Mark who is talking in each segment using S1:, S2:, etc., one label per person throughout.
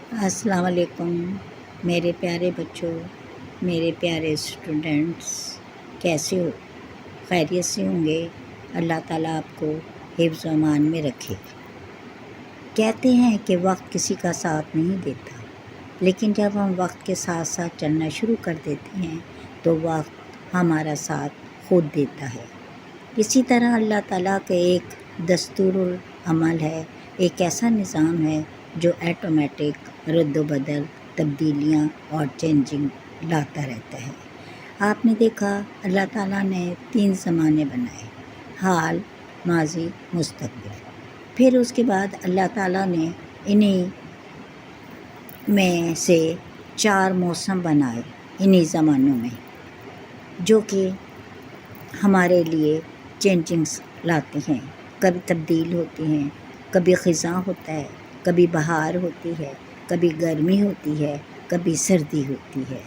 S1: السلام علیکم میرے پیارے بچوں، میرے پیارے اسٹوڈنٹس، کیسے ہو؟ خیریت سے ہوں گے؟ اللہ تعالیٰ آپ کو حفظ و امان میں رکھے۔ کہتے ہیں کہ وقت کسی کا ساتھ نہیں دیتا، لیکن جب ہم وقت کے ساتھ ساتھ چلنا شروع کر دیتے ہیں تو وقت ہمارا ساتھ خود دیتا ہے۔ اسی طرح اللہ تعالیٰ کا ایک دستور العمل ہے، ایک ایسا نظام ہے جو آٹومیٹک رد و بدل، تبدیلیاں اور چینجنگ لاتا رہتا ہے۔ آپ نے دیکھا اللہ تعالیٰ نے 3 زمانے بنائے، حال، ماضی، مستقبل۔ پھر اس کے بعد اللہ تعالیٰ نے انہی میں سے 4 موسم بنائے انہی زمانوں میں، جو کہ ہمارے لیے چینجنگس لاتے ہیں، کبھی تبدیل ہوتی ہیں، کبھی خزاں ہوتا ہے، کبھی بہار ہوتی ہے، کبھی گرمی ہوتی ہے، کبھی سردی ہوتی ہے۔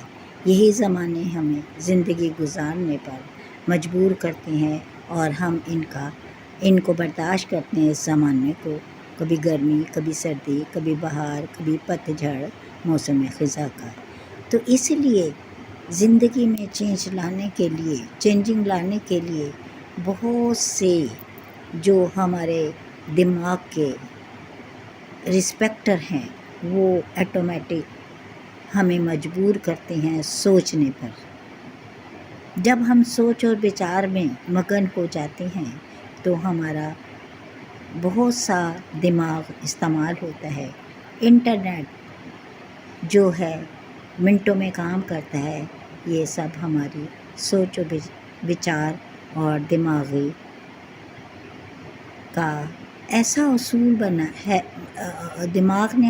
S1: یہی زمانے ہمیں زندگی گزارنے پر مجبور کرتے ہیں اور ہم ان کو برداشت کرتے ہیں، اس زمانے کو، کبھی گرمی، کبھی سردی، کبھی بہار، کبھی پت جھڑ، موسم خزاں کا۔ تو اس لیے زندگی میں چینجنگ لانے کے لیے بہت سے جو ہمارے دماغ کے رسپیکٹر ہیں وہ آٹومیٹک ہمیں مجبور کرتے ہیں سوچنے پر۔ جب ہم سوچ اور بچار میں مگن ہو جاتے ہیں تو ہمارا بہت سا دماغ استعمال ہوتا ہے۔ انٹرنیٹ جو ہے منٹوں میں کام کرتا ہے، یہ سب ہماری سوچ و بچار اور دماغی کا ایسا اصول بنا ہے، دماغ نے